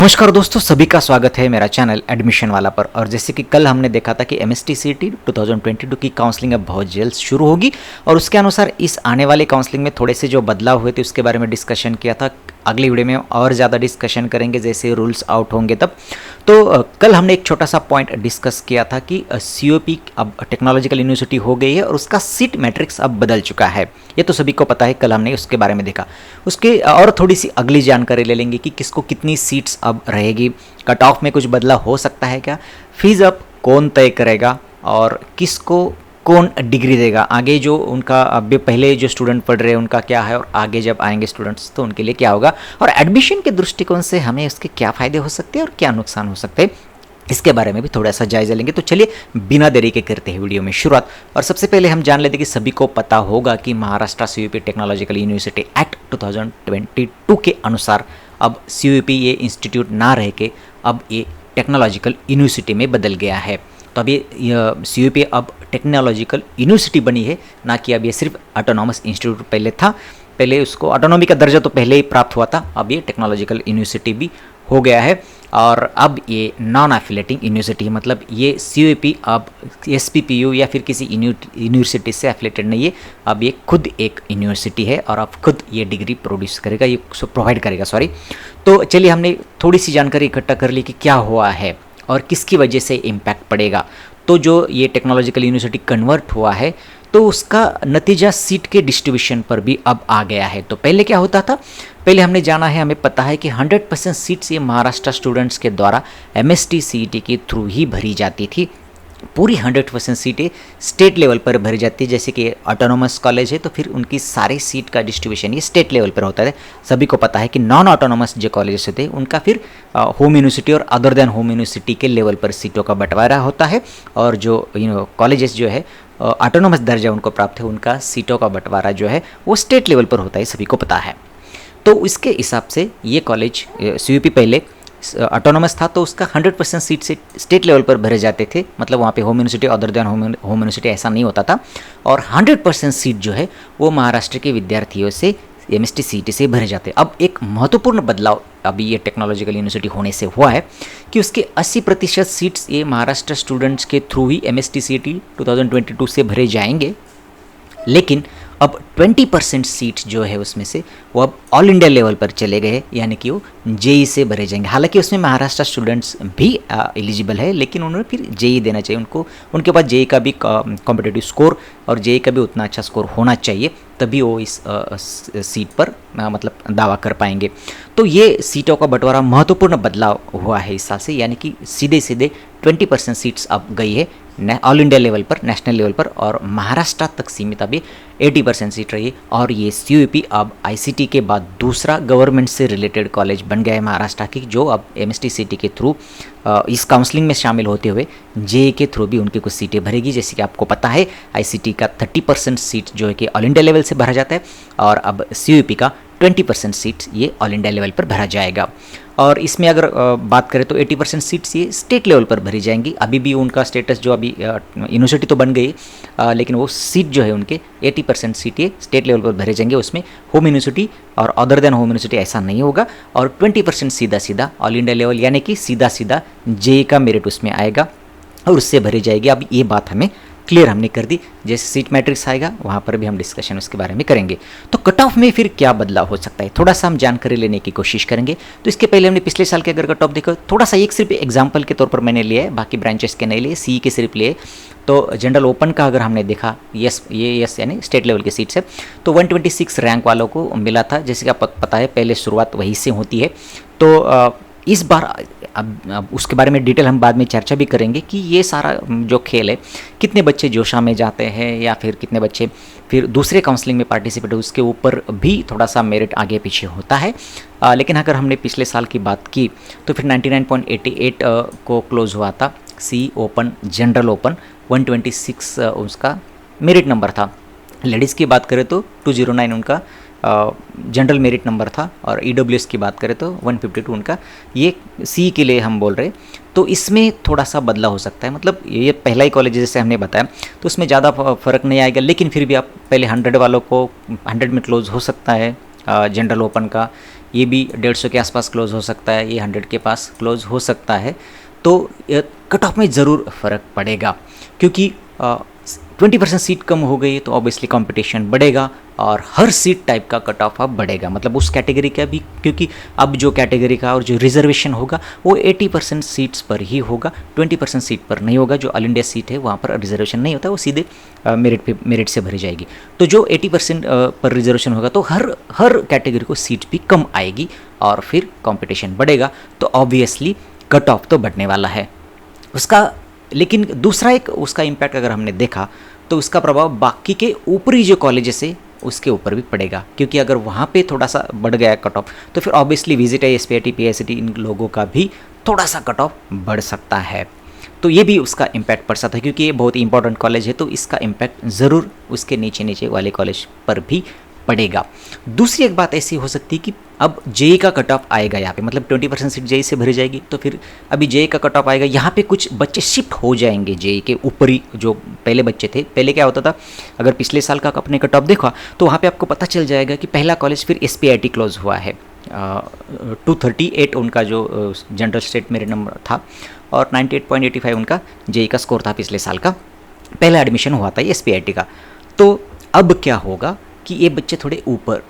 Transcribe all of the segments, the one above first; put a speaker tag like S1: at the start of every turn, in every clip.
S1: नमस्कार दोस्तों, सभी का स्वागत है मेरा चैनल एडमिशन वाला पर। और जैसे कि कल हमने देखा था कि एमएसटी सीईटी 2022 की काउंसलिंग अब बहुत जल्द शुरू होगी और उसके अनुसार इस आने वाले काउंसलिंग में थोड़े से जो बदलाव हुए थे उसके बारे में डिस्कशन किया था। अगली वीडियो में और ज़्यादा डिस्कशन करेंगे जैसे रूल्स आउट होंगे तब। तो कल हमने एक छोटा सा पॉइंट डिस्कस किया था कि सीओपी अब टेक्नोलॉजिकल यूनिवर्सिटी हो गई है और उसका सीट मैट्रिक्स अब बदल चुका है। ये तो सभी को पता है, कल हमने उसके बारे में देखा। उसके और थोड़ी सी अगली जानकारी ले लेंगे कि किसको कितनी सीट्स अब रहेगी, कट ऑफ में कुछ बदलाव हो सकता है क्या, फीस अब कौन तय करेगा और किसको कौन डिग्री देगा, आगे जो उनका अभी पहले जो स्टूडेंट पढ़ रहे हैं उनका क्या है और आगे जब आएंगे स्टूडेंट्स तो उनके लिए क्या होगा, और एडमिशन के दृष्टिकोण से हमें उसके क्या फ़ायदे हो सकते हैं और क्या नुकसान हो सकते हैं, इसके बारे में भी थोड़ा सा जायजा लेंगे। तो चलिए बिना देरी के करते हैं वीडियो में शुरुआत। और सबसे पहले हम जान लेते हैं कि सभी को पता होगा कि Maharashtra CUP technological university act 2022 के अनुसार अब सीयूपी ये इंस्टीट्यूट ना रह के अब ये टेक्नोलॉजिकल यूनिवर्सिटी में बदल गया है। तो अब ये सीयूपी अब टेक्नोलॉजिकल यूनिवर्सिटी बनी है, ना कि अब ये सिर्फ ऑटोनॉमस इंस्टीट्यूट पहले था। पहले उसको ऑटोनॉमी का दर्जा तो पहले ही प्राप्त हुआ था, अब ये टेक्नोलॉजिकल यूनिवर्सिटी भी हो गया है। और अब ये नॉन एफिलेटिंग यूनिवर्सिटी है, मतलब ये सीयूपी अब एसपीपीयू या फिर किसी यूनिवर्सिटी से एफिलेटेड नहीं है, अब ये खुद एक यूनिवर्सिटी है और अब खुद ये डिग्री प्रोड्यूस करेगा, ये प्रोवाइड करेगा सॉरी। तो चलिए हमने थोड़ी सी जानकारी इकट्ठा कर ली कि क्या हुआ है और किसकी वजह से इम्पैक्ट पड़ेगा। तो जो ये टेक्नोलॉजिकल यूनिवर्सिटी कन्वर्ट हुआ है तो उसका नतीजा सीट के डिस्ट्रीब्यूशन पर भी अब आ गया है। तो पहले क्या होता था, पहले हमने जाना है, हमें पता है कि 100% सीट्स ये महाराष्ट्र स्टूडेंट्स के द्वारा एमएसटी सीईटी के थ्रू ही भरी जाती थी। पूरी 100% सीटें स्टेट लेवल पर भरी जाती है। जैसे कि ऑटोनोमस कॉलेज है तो फिर उनकी सारे सीट का डिस्ट्रीब्यूशन ये स्टेट लेवल पर होता है। सभी को पता है कि नॉन ऑटोनोमस जो कॉलेजेस होते हैं उनका फिर होम यूनिवर्सिटी और अदर देन होम यूनिवर्सिटी के लेवल पर सीटों का बंटवारा होता है। और जो कॉलेजेस जो है ऑटोनोमस दर्जा उनको प्राप्त है, उनका सीटों का बंटवारा जो है वो स्टेट लेवल पर होता है, सभी को पता है। तो इसके हिसाब से ये कॉलेज सीयूपी पहले ऑटोनोमस था तो उसका 100% सीट से स्टेट लेवल पर भरे जाते थे, मतलब वहाँ पे home university other than home university ऐसा नहीं होता था। और 100% सीट जो है वो महाराष्ट्र के विद्यार्थियों से एमएसटी सीईटी से भरे जाते। अब एक महत्वपूर्ण बदलाव अभी ये टेक्नोलॉजिकल यूनिवर्सिटी होने से हुआ है कि उसके 80% सीट्स ये महाराष्ट्र स्टूडेंट्स के थ्रू ही एमएसटी सीईटी 2022 से भरे जाएंगे। लेकिन अब 20% सीट्स जो है उसमें से वो अब ऑल इंडिया लेवल पर चले गए, यानी कि वो जेई से भरे जाएंगे। हालांकि उसमें महाराष्ट्र स्टूडेंट्स भी एलिजिबल है, लेकिन उन्होंने फिर जेई देना चाहिए उनको, उनके पास जेई का भी कॉम्पिटिटिव स्कोर और जेई का भी उतना अच्छा स्कोर होना चाहिए, तभी वो इस सीट पर मतलब दावा कर पाएंगे। तो ये सीटों का बंटवारा महत्वपूर्ण बदलाव हुआ है इस साल से, यानी कि सीधे सीधे 20% सीट्स अब गई है ऑल इंडिया लेवल पर, नेशनल लेवल पर, और महाराष्ट्र तक सीमित अभी 80% सीट रही। और ये सीयूपी अब आईसीटी के बाद दूसरा गवर्नमेंट से रिलेटेड कॉलेज बन गया है महाराष्ट्र की, जो अब एमएसटी सीईटी के थ्रू इस काउंसलिंग में शामिल होते हुए जेई के थ्रू भी उनकी कुछ सीटें भरेगी। जैसे कि आपको पता है आईसीटी का 30% सीट जो है कि ऑल इंडिया लेवल से भरा जाता है और अब सीयूपी का 20% सीट्स ये ऑल इंडिया लेवल पर भरा जाएगा। और इसमें अगर बात करें तो 80% सीट्स ये स्टेट लेवल पर भरी जाएंगी। अभी भी उनका स्टेटस जो अभी यूनिवर्सिटी तो बन गई, लेकिन वो सीट जो है उनके 80% सीट ये स्टेट लेवल पर भरे जाएंगे, उसमें होम यूनिवर्सिटी और अदर देन होम यूनिवर्सिटी ऐसा नहीं होगा। और 20% सीधा सीधा ऑल इंडिया लेवल, यानी कि सीधा सीधा जेई का मेरिट उसमें आएगा और उससे भरी जाएगी। अब ये बात हमें क्लियर हमने कर दी। जैसे सीट मैट्रिक्स आएगा वहाँ पर भी हम डिस्कशन उसके बारे में करेंगे। तो कट ऑफ में फिर क्या बदलाव हो सकता है, थोड़ा सा हम जानकारी लेने की कोशिश करेंगे। तो इसके पहले हमने पिछले साल के अगर कट ऑफ देखो, थोड़ा सा एक सिर्फ एग्जाम्पल के तौर पर मैंने लिया है, बाकी ब्रांचेस के नहीं लिए, सी के सिर्फ लिए। तो जनरल ओपन का अगर हमने देखा, यस यानी स्टेट लेवल की सीट्स है, तो 126 रैंक वालों को मिला था। जैसे कि आपको पता है पहले शुरुआत वहीं से होती है। तो इस बार अब उसके बारे में डिटेल हम बाद में चर्चा भी करेंगे कि ये सारा जो खेल है, कितने बच्चे जोशा में जाते हैं या फिर कितने बच्चे फिर दूसरे काउंसलिंग में पार्टिसिपेट, उसके ऊपर भी थोड़ा सा मेरिट आगे पीछे होता है। लेकिन अगर हमने पिछले साल की बात की तो फिर 99.88 को क्लोज हुआ था सी ओपन, जनरल ओपन 126 उसका मेरिट नंबर था। लेडीज़ की बात करें तो 209 उनका जनरल मेरिट नंबर था, और ईडब्ल्यूएस की बात करें तो 152 उनका, ये सी के लिए हम बोल रहे। तो इसमें थोड़ा सा बदलाव हो सकता है, मतलब ये पहला ही कॉलेज जैसे हमने बताया तो उसमें ज़्यादा फ़र्क नहीं आएगा। लेकिन फिर भी आप पहले 100 वालों को 100 में क्लोज हो सकता है जनरल ओपन का, ये भी 150 के आसपास क्लोज हो सकता है, ये 100 के पास क्लोज हो सकता है। तो कट ऑफ में ज़रूर फ़र्क पड़ेगा, क्योंकि 20% सीट कम हो गई तो ऑब्वियसली कंपटीशन बढ़ेगा और हर सीट टाइप का कट ऑफ अब बढ़ेगा, मतलब उस कैटेगरी का भी, क्योंकि अब जो कैटेगरी का और जो रिजर्वेशन होगा वो 80% सीट्स पर ही होगा, 20% सीट पर नहीं होगा। जो ऑल इंडिया सीट है वहाँ पर रिजर्वेशन नहीं होता, वो सीधे मेरिट से भरी जाएगी। तो जो 80% पर रिजर्वेशन होगा तो हर कैटेगरी को सीट भी कम आएगी और फिर कंपटीशन बढ़ेगा, तो ऑब्वियसली कट ऑफ तो बढ़ने वाला है उसका। लेकिन दूसरा एक उसका इम्पैक्ट अगर हमने देखा तो उसका प्रभाव बाकी के ऊपरी जो कॉलेजेस है उसके ऊपर भी पड़ेगा, क्योंकि अगर वहाँ पे थोड़ा सा बढ़ गया कट ऑफ तो फिर ऑब्वियसली VCTI, SPIT, PICT इन लोगों का भी थोड़ा सा कट ऑफ बढ़ सकता है। तो ये भी उसका इम्पैक्ट पड़ सकता है, क्योंकि ये बहुत ही इंपॉर्टेंट कॉलेज है, तो इसका इम्पैक्ट ज़रूर उसके नीचे नीचे वाले कॉलेज पर भी पड़ेगा। दूसरी एक बात ऐसी हो सकती है कि अब जेई का कट ऑफ आएगा यहाँ पे, मतलब 20% सीट जेई से भरी जाएगी, तो फिर अभी जेई का कट ऑफ आएगा, यहाँ पे कुछ बच्चे शिफ्ट हो जाएंगे जेई के ऊपरी जो पहले बच्चे थे। पहले क्या होता था, अगर पिछले साल का आपने कट ऑफ देखा तो वहाँ पे आपको पता चल जाएगा कि पहला कॉलेज फिर SPIT क्लोज हुआ है, 238 उनका जो जनरल स्टेट मेरिट नंबर था और 98.85 उनका जेई का स्कोर था पिछले साल का, पहला एडमिशन हुआ था ये SPIT का। तो अब क्या होगा कि ये बच्चे थोड़े ऊपर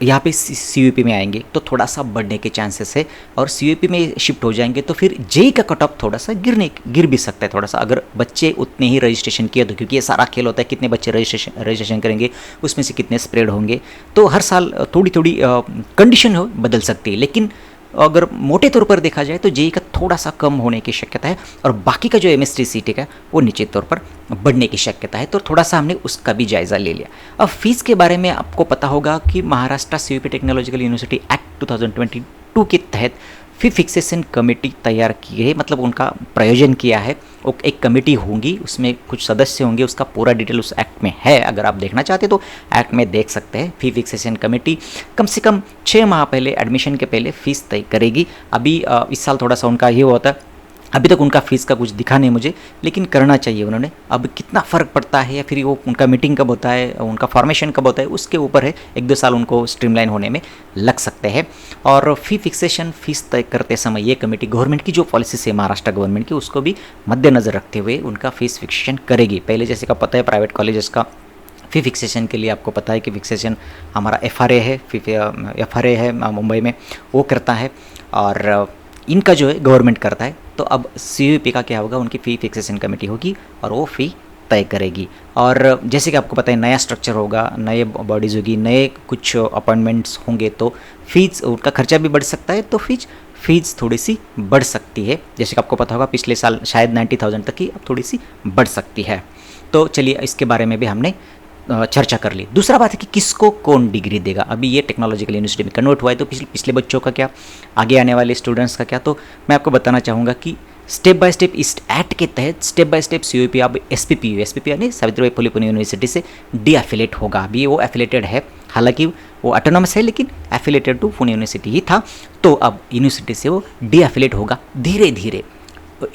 S1: यहाँ पे CUP में आएंगे तो थोड़ा सा बढ़ने के चांसेस है, और CUP में शिफ्ट हो जाएंगे तो फिर जेई का कट ऑफ थोड़ा सा गिर भी सकता है थोड़ा सा, अगर बच्चे उतने ही रजिस्ट्रेशन किए तो, क्योंकि ये सारा खेल होता है कितने बच्चे रजिस्ट्रेशन करेंगे, उसमें से कितने स्प्रेड होंगे, तो हर साल थोड़ी थोड़ी कंडीशन बदल सकती है। लेकिन अगर मोटे तौर पर देखा जाए तो जेई का थोड़ा सा कम होने की शक्यता है और बाकी का जो MST सीट है वो निश्चित तौर पर बढ़ने की शक्यता है, तो थोड़ा सा हमने उसका भी जायज़ा ले लिया। अब फीस के बारे में आपको पता होगा कि Maharashtra CUP technological university act 2022 के तहत फी फिक्सेशन कमेटी तैयार की है, मतलब उनका प्रयोजन किया है। वो एक कमेटी होंगी, उसमें कुछ सदस्य होंगे, उसका पूरा डिटेल उस एक्ट में है, अगर आप देखना चाहते तो एक्ट में देख सकते हैं। फी फिक्सेशन कमेटी कम से कम 6 माह पहले एडमिशन के पहले फ़ीस तय करेगी। अभी इस साल थोड़ा सा उनका ये हुआ था, अभी तक उनका फ़ीस का कुछ दिखा नहीं मुझे, लेकिन करना चाहिए उन्होंने। अब कितना फ़र्क पड़ता है या फिर वो उनका मीटिंग कब होता है, उनका फॉर्मेशन कब होता है, उसके ऊपर है, 1-2 साल उनको स्ट्रीमलाइन होने में लग सकते हैं। और फ़ी फिक्सेशन फ़ीस तय करते समय ये कमेटी गवर्नमेंट की जो पॉलिसीज है महाराष्ट्र गवर्नमेंट की उसको भी मद्देनज़र रखते हुए उनका फ़ीस फिक्सेशन करेगी। पहले जैसे का पता है प्राइवेट कॉलेजेस का फ़ी फिक्सेशन के लिए आपको पता है कि फिक्सेशन हमारा FRA है मुंबई में, वो करता है, और इनका जो है गवर्नमेंट करता है। तो अब CUP का क्या होगा, उनकी फ़ी फिक्सेशन कमेटी होगी और वो फ़ी तय करेगी। और जैसे कि आपको पता है नया स्ट्रक्चर होगा, नए बॉडीज़ होगी, नए कुछ अपॉइंटमेंट्स होंगे, तो फीस उनका खर्चा भी बढ़ सकता है, तो फीस थोड़ी सी बढ़ सकती है। जैसे कि आपको पता होगा पिछले साल शायद 90,000 तक की, अब थोड़ी सी बढ़ सकती है। तो चलिए इसके बारे में भी हमने चर्चा कर ली। दूसरा बात है कि किसको कौन डिग्री देगा। अभी ये टेक्नोलॉजिकल यूनिवर्सिटी में कन्वर्ट हुआ है, तो पिछले बच्चों का क्या, आगे आने वाले स्टूडेंट्स का क्या, तो मैं आपको बताना चाहूँगा कि स्टेप बाय स्टेप इस एक्ट के तहत स्टेप बाय स्टेप CUP अब SPPU यानी सावित्रीबाई फुले पुणे यूनिवर्सिटी से डीएफिलेट होगा। अभी वो एफिलेटेड है, हालांकि वो ऑटोनॉमस है लेकिन एफिलेटेड टू पुणे यूनिवर्सिटी ही था, तो अब यूनिवर्सिटी से वो डीएफिलेट होगा धीरे धीरे,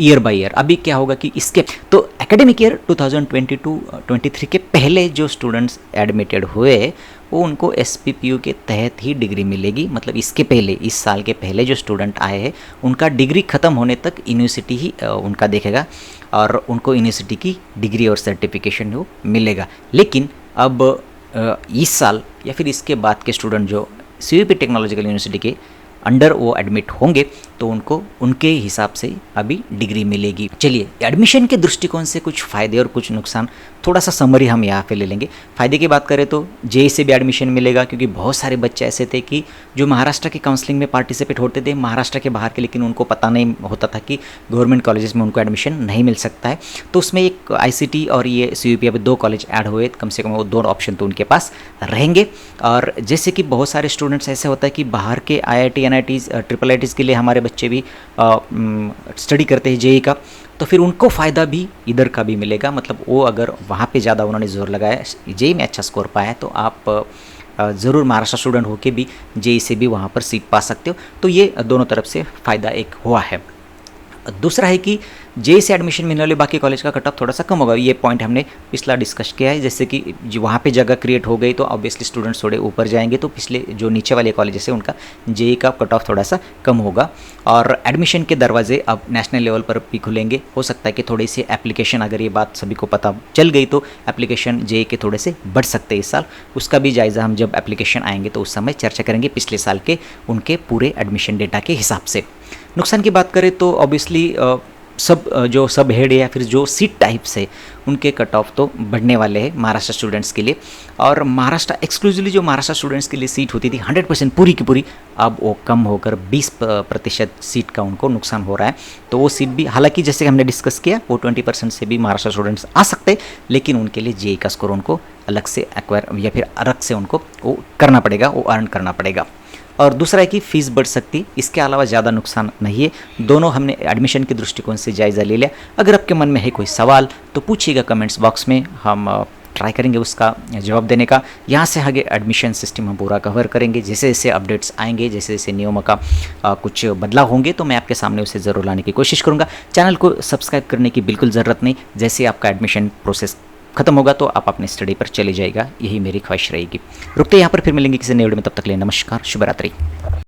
S1: ईयर बाय ईयर। अभी क्या होगा कि इसके तो एकेडमिक ईयर 2022-23 के पहले जो स्टूडेंट्स एडमिटेड हुए वो उनको SPPU के तहत ही डिग्री मिलेगी, मतलब इसके पहले, इस साल के पहले जो स्टूडेंट आए हैं उनका डिग्री ख़त्म होने तक यूनिवर्सिटी ही उनका देखेगा और उनको यूनिवर्सिटी की डिग्री और सर्टिफिकेशन वो मिलेगा। लेकिन अब इस साल या फिर इसके बाद के स्टूडेंट जो CUP टेक्नोलॉजिकल यूनिवर्सिटी के अंडर वो एडमिट होंगे तो उनको उनके हिसाब से अभी डिग्री मिलेगी। चलिए एडमिशन के दृष्टिकोण से कुछ फ़ायदे और कुछ नुकसान थोड़ा सा समरी हम यहाँ पे ले लेंगे। फ़ायदे की बात करें तो जेई से भी एडमिशन मिलेगा, क्योंकि बहुत सारे बच्चे ऐसे थे कि जो महाराष्ट्र के काउंसलिंग में पार्टिसिपेट होते थे महाराष्ट्र के बाहर के, लेकिन उनको पता नहीं होता था कि गवर्नमेंट कॉलेजेस में उनको एडमिशन नहीं मिल सकता है। तो उसमें एक ICT और ये CUP अभी 2 कॉलेज ऐड हुए, कम से कम वो 2 ऑप्शन तो उनके पास रहेंगे। और जैसे कि बहुत सारे स्टूडेंट्स ऐसे होता है कि बाहर के IIT NITs IIITs के लिए हमारे बच्चे भी स्टडी करते हैं जेई का, तो फिर उनको फ़ायदा भी इधर का भी मिलेगा। मतलब वो अगर वहाँ पे ज़्यादा उन्होंने जोर लगाया, जेई में अच्छा स्कोर पाया, तो आप ज़रूर महाराष्ट्र स्टूडेंट होके भी जेई से भी वहाँ पर सीट पा सकते हो। तो ये दोनों तरफ से फ़ायदा एक हुआ है। दूसरा है कि जेई से एडमिशन मिलने वाले बाकी कॉलेज का कट ऑफ थोड़ा सा कम होगा। ये पॉइंट हमने पिछला डिस्कस किया है, जैसे कि वहाँ पे जगह क्रिएट हो गई तो ऑब्वियसली स्टूडेंट्स थोड़े ऊपर जाएंगे, तो पिछले जो नीचे वाले कॉलेज है उनका जेई का कट ऑफ थोड़ा सा कम होगा। और एडमिशन के दरवाजे अब नेशनल लेवल पर भी खुलेंगे। हो सकता है कि थोड़ी सी एप्लीकेशन, अगर ये बात सभी को पता चल गई तो एप्लीकेशन जेई के थोड़े से बढ़ सकते हैं इस साल। उसका भी जायज़ा हम जब एप्लीकेशन आएंगे तो उस समय चर्चा करेंगे पिछले साल के उनके पूरे एडमिशन डेटा के हिसाब से। नुकसान की बात करें तो ऑब्वियसली जो सब हेड या फिर जो सीट टाइप्स है उनके कट ऑफ तो बढ़ने वाले हैं महाराष्ट्र स्टूडेंट्स के लिए। और महाराष्ट्र एक्सक्लूसिवली जो महाराष्ट्र स्टूडेंट्स के लिए सीट होती थी 100% पूरी की पूरी, अब वो कम होकर 20% सीट का उनको नुकसान हो रहा है। तो वो सीट भी, हालांकि जैसे हमने डिस्कस किया, वो 20% से भी महाराष्ट्र स्टूडेंट्स आ सकते हैं, लेकिन उनके लिए जेई का स्कोर उनको अलग से एक्वायर या फिर अलग से उनको वो करना पड़ेगा, वो अर्न करना पड़ेगा। और दूसरा है कि फ़ीस बढ़ सकती, इसके अलावा ज़्यादा नुकसान नहीं है। दोनों हमने एडमिशन के दृष्टिकोण से जायज़ा ले लिया। अगर आपके मन में है कोई सवाल तो पूछिएगा कमेंट्स बॉक्स में, हम ट्राई करेंगे उसका जवाब देने का। यहाँ से आगे एडमिशन सिस्टम हम पूरा कवर करेंगे। जैसे जैसे अपडेट्स आएंगे, जैसे जैसे नियमों का कुछ बदलाव होंगे तो मैं आपके सामने उसे ज़रूर लाने की कोशिश करूँगा। चैनल को सब्सक्राइब करने की बिल्कुल ज़रूरत नहीं, जैसे आपका एडमिशन प्रोसेस खत्म होगा तो आप अपने स्टडी पर चले जाएगा, यही मेरी ख्वाहिश रहेगी। रुकते यहाँ पर, फिर मिलेंगे किसी नए वीडियो में, तब तक के लिए नमस्कार, शुभ रात्रि।